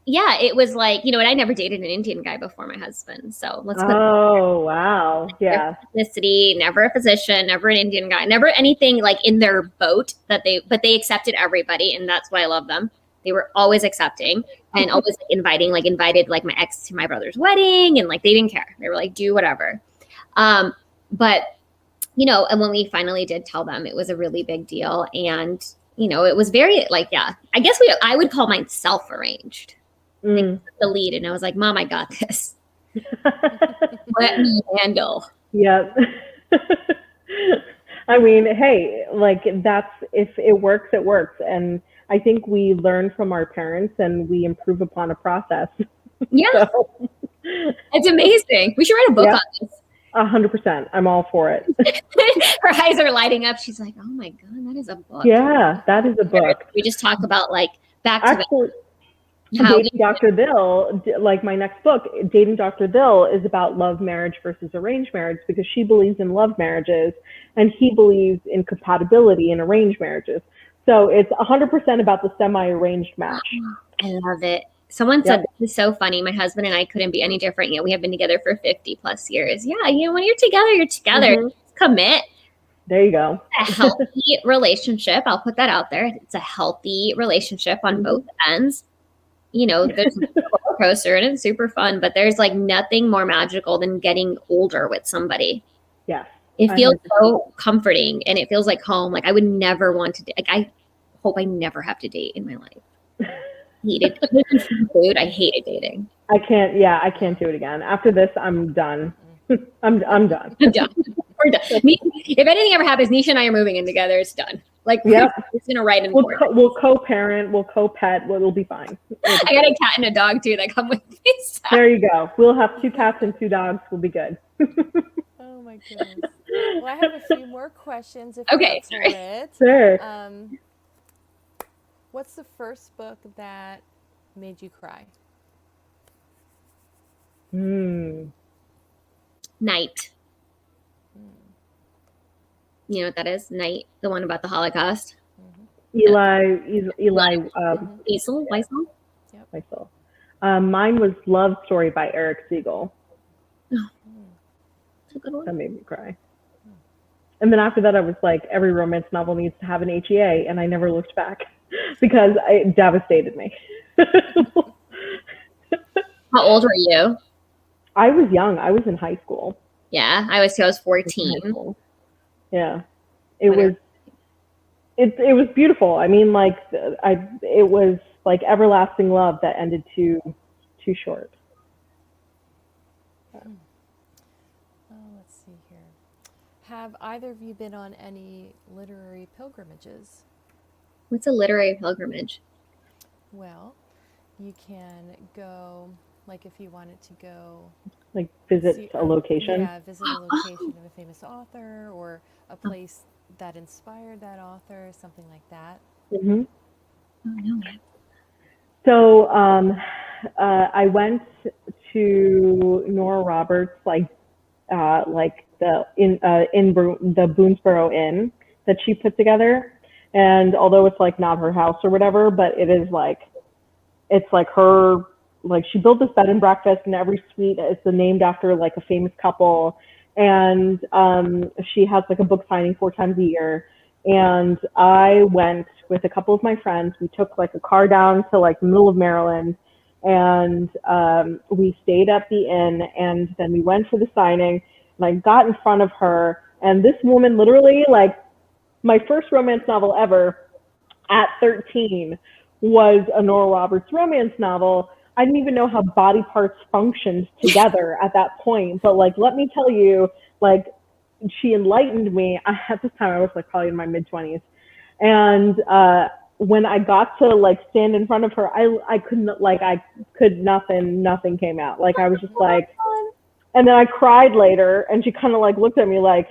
Yeah, it was like, you know, and I never dated an Indian guy before my husband. So let's put wow. Yeah. Ethnicity, never a physician, never an Indian guy, never anything like in their boat but they accepted everybody. And that's why I love them. They were always accepting and always invited like my ex to my brother's wedding. And like, they didn't care. They were like, do whatever. But, you know, and when we finally did tell them, it was a really big deal. And, you know, it was very like, I guess I would call mine self-arranged. The lead. And I was like, Mom, I got this. Let me handle. Yeah. I mean, hey, like that's, if it works, it works. And I think we learn from our parents and we improve upon a process. Yeah. So. It's amazing. We should write a book on this. 100%. I'm all for it. Her eyes are lighting up. She's like, oh my God, that is a book. Yeah, that is a book. We just talk about like Actually, Dating Dr. Dill, like my next book, Dating Dr. Dill is about love marriage versus arranged marriage because she believes in love marriages and he believes in compatibility in arranged marriages. So it's 100% about the semi-arranged match. I love it. Someone said, this is so funny. My husband and I couldn't be any different yet. We have been together for 50 plus years. Yeah. You know, when you're together, you're together. Commit. There you go. A healthy relationship. I'll put that out there. It's a healthy relationship on both ends. You know, there's a roller coaster and it's super fun, but there's like nothing more magical than getting older with somebody. Yes. It feels 100%. so comforting and it feels like home. Like I would never want to, like, I hope I never have to date in my life. Hated food. I hated dating. I can't do it again. After this, I'm done. I'm done. I'm done. We're done. If anything ever happens, Nisha and I are moving in together. It's done. Like, yep. It's gonna write in. We'll co-parent. We'll co-pet. It'll be fine. I got a cat and a dog too that come with me. So. There you go. We'll have 2 cats and 2 dogs. We'll be good. Oh my goodness. Well, I have a few more questions. If Okay, that's it. Sure. What's the first book that made you cry? Night. You know what that is? Night, the one about the Holocaust. Eli. Weisel. Weisel. Mine was Love Story by Eric Siegel. Oh, that's a good one. That made me cry. And then after that, I was like, every romance novel needs to have an HEA, and I never looked back because it devastated me. How old were you? I was young. I was in high school. Yeah, I was 14. Yeah, it was beautiful. I mean, like it was like everlasting love that ended too short. Oh, let's see here. Have either of you been on any literary pilgrimages? What's a literary pilgrimage? Well, you can go, like if you wanted to go like visit a location. Yeah, visit a location of a famous author or a place that inspired that author, something like that. Mm-hmm. Oh, no. So I went to Nora Roberts, like the Boonesboro Inn that she put together, and although it's like not her house or whatever, but it is like it's like her. Like she built this bed and breakfast, and every suite is named after like a famous couple. And she has like a book signing 4 times a year. And I went with a couple of my friends. We took like a car down to like the middle of Maryland, and we stayed at the inn. And then we went for the signing. And I got in front of her, and this woman literally, like my first romance novel ever, at 13, was a Nora Roberts romance novel. I didn't even know how body parts functioned together at that point. But like, let me tell you, like, she enlightened me. At this time, I was like probably in my mid-20s. And when I got to like stand in front of her, I could nothing came out. Like I was just like, and then I cried later, and she kind of like looked at me like,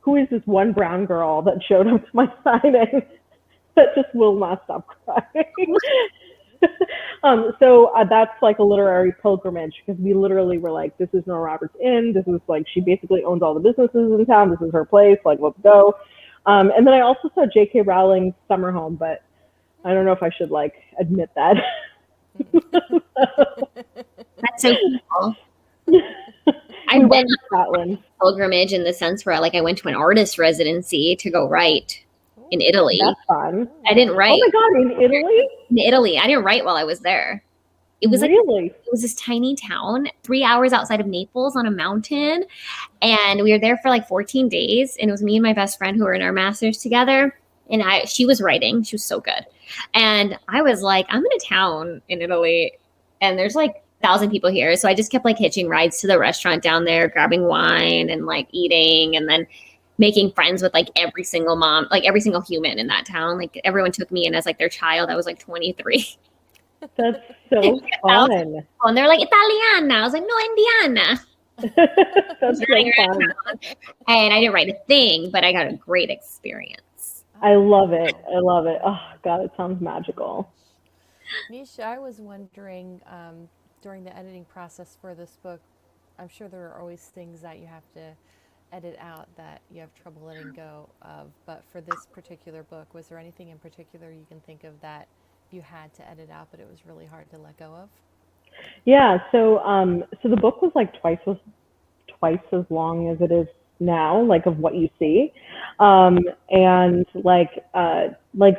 who is this one brown girl that showed up to my signing that just will not stop crying? So that's like a literary pilgrimage, because we literally were like, this is Nora Roberts Inn. This is like, she basically owns all the businesses in town. This is her place. Like, let's go. And then I also saw J.K. Rowling's Summer Home, but I don't know if I should like admit that. That's so cool. We went to Scotland. Pilgrimage in the sense where like I went to an artist residency to go write in Italy. That's fun. I didn't write. Oh my God, in Italy? In Italy. I didn't write while I was there. It was like, really? It was this tiny town, 3 hours outside of Naples on a mountain. And we were there for like 14 days. And it was me and my best friend who were in our masters together. And she was writing. She was so good. And I was like, I'm in a town in Italy and there's like 1,000 people here. So I just kept like hitching rides to the restaurant down there, grabbing wine and like eating, and then making friends with like every single mom, like every single human in that town. Like everyone took me in as like their child. I was like 23. That's so fun. And they're like, Italiana. I was like, no, Indiana. That's so fun. And I didn't write a thing, but I got a great experience. I love it. I love it. Oh, God, it sounds magical. Nisha, I was wondering, during the editing process for this book, I'm sure there are always things that you have to edit out that you have trouble letting go of. But for this particular book, was there anything in particular you can think of that you had to edit out, but it was really hard to let go of? Yeah. So the book was like twice as long as it is now, like of what you see. And like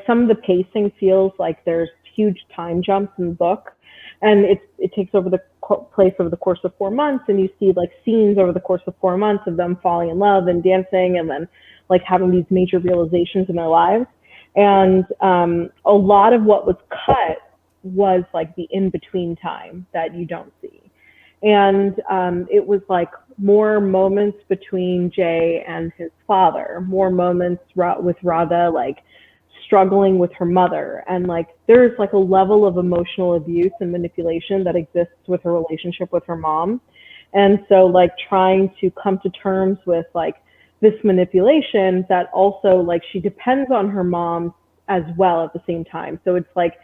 some of the pacing feels like there's huge time jumps in the book, and it takes over the place over the course of 4 months, and you see like scenes over the course of 4 months of them falling in love and dancing, and then like having these major realizations in their lives. And a lot of what was cut was like the in-between time that you don't see. And it was like more moments between Jay and his father, more moments with Radha, like struggling with her mother. And like there's like a level of emotional abuse and manipulation that exists with her relationship with her mom. And so like trying to come to terms with like this manipulation that also like she depends on her mom as well at the same time. So it's like,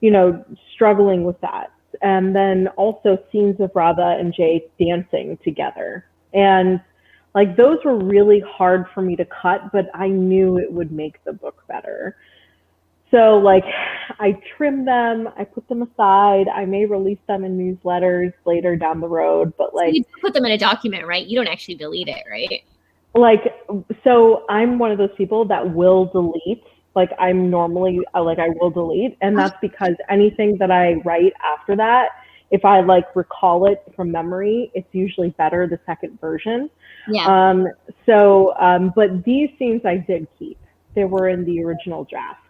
you know, struggling with that. And then also scenes of Radha and Jay dancing together. And like those were really hard for me to cut, but I knew it would make the book better. So like I trimmed them, I put them aside. I may release them in newsletters later down the road, but like you put them in a document, right? You don't actually delete it, right? Like, so I'm one of those people that will delete. Like I'm normally like I will delete, and that's because anything that I write after that, if I like recall it from memory, it's usually better the second version. Yeah. But these scenes I did keep. They were in the original draft.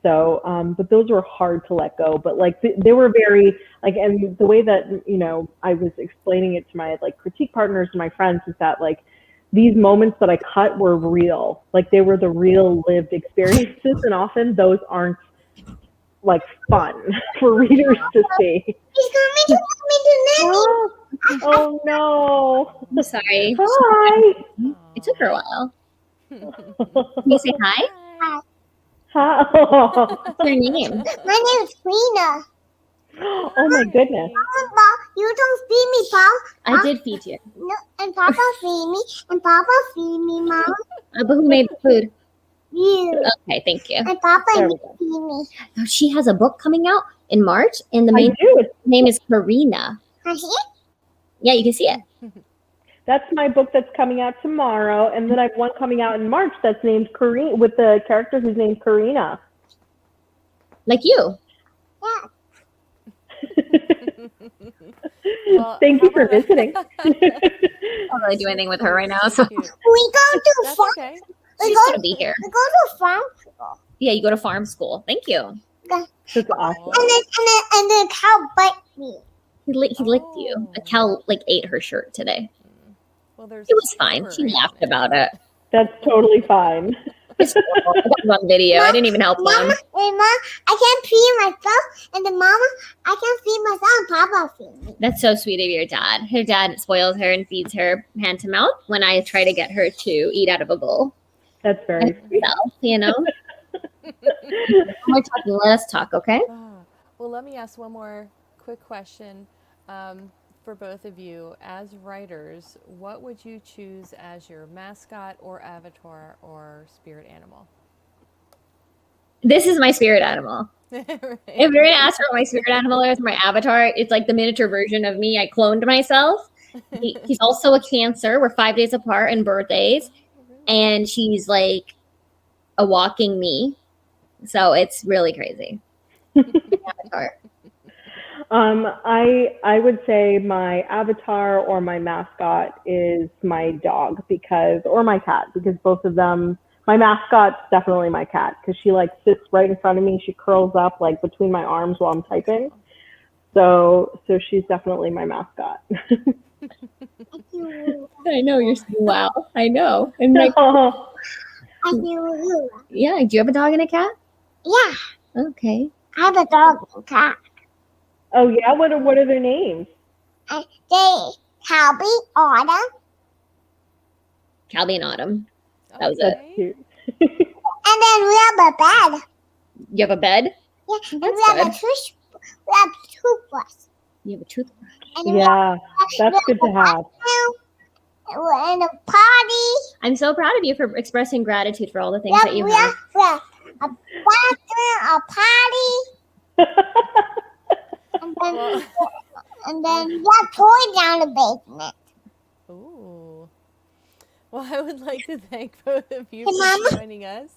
So, but those were hard to let go. But like they were very like, and the way that, you know, I was explaining it to my like critique partners and my friends is that like these moments that I cut were real. Like they were the real lived experiences, and often those aren't like fun for readers to see. He's coming to Oh, oh no. I'm sorry. Hi. It took her a while. Can you say hi? Hi. Hi. What's your name? My name is Rina. Oh my goodness. Papa, you don't feed me, Papa. I did feed you. No, and Papa feed me, and Papa feed me, Mom. But who made the food? You. Okay, thank you. And Papa There and we you go. feed me. Oh, she has a book coming out in March, and the I main do. It's, name is Karina. Can I see it? Yeah, you can see it. that's my book that's coming out tomorrow, and then I have one coming out in March that's named Karina, with the character who's named Karina. Like you. Yeah. Well, Thank how you for about- visiting. I don't really do anything with her right now, so Cute. We go to That's farm. okay. she's gonna be here. We go to farm school. Yeah, you go to farm school. Thank you. That's awesome. And then cow bite me. He licked you. A cow like ate her shirt today. Well, there's It was fine. fur She in laughed it. about it. That's totally fine. It's horrible. I got it on video. I didn't even help Mama, them. and Mom, I can't feed myself, and then Mama, I can't feed myself, and Papa feed me. That's so sweet of your dad. Her dad spoils her and feeds her hand to mouth when I try to get her to eat out of a bowl. That's very sweet. So, you know. We're talking. Let us talk, okay? Well, let me ask one more quick question for both of you. As writers, what would you choose as your mascot or avatar or spirit animal? This is my spirit animal. Right. If you're gonna ask for what my spirit animal is, my avatar, it's like the miniature version of me. I cloned myself. He's also a Cancer. We're 5 days apart in birthdays, and she's like a walking me. So it's really crazy. Avatar. I would say my avatar or my mascot is my dog or my cat, because both of them, my mascot's definitely my cat, because she like sits right in front of me. She curls up like between my arms while I'm typing. So she's definitely my mascot. I know you're saying wow. I know. And like, I do you. yeah. Do you have a dog and a cat? Yeah, Okay. I have a dog and cat. Oh yeah, what are their names? They Calby, Autumn, Calby and Autumn. That was it. Okay. Cute. and then we have a bed. You have a bed? Yeah, and That's we have good. we have toothbrush. You have a toothbrush. And then we Yeah, that's good to have. and a party. I'm so proud of you for expressing gratitude for all the things Yeah, that you we have. have a bathroom, a party, Well, and then we have toys down the basement. ooh. Well, I would like to thank both of you Hey, for Mama. joining us.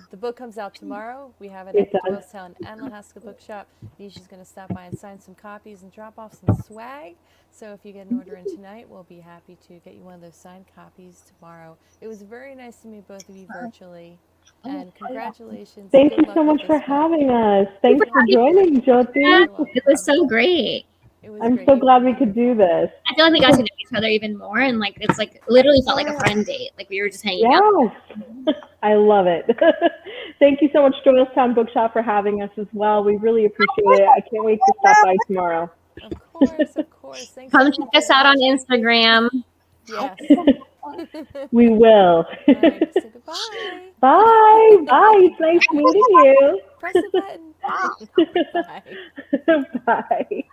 The book comes out tomorrow. We have it It at the does. Doylestown and Lahaska Bookshop. Nisha's going to stop by and sign some copies and drop off some swag. So if you get an order in tonight, we'll be happy to get you one of those signed copies tomorrow. It was very nice to meet both of you virtually. And congratulations. Thank Good you luck so with much for this book. having us. Thanks for joining, Jyoti. You're welcome. It was so great. It was I'm great. so You were glad we could wonderful. do this. I feel like we got to know each other even more, and like it's like literally felt like a friend date. Like we were just hanging out. Yes, I love it. Thank you so much, Doylestown Bookshop, for having us as well. We really appreciate it. I can't wait to stop by tomorrow. Of course, of course. Thanks Come everyone check for us out on watching. Instagram. Yes. We will. All right, say goodbye. Bye. Bye. It's nice meeting you. Press the button. Bye. Bye.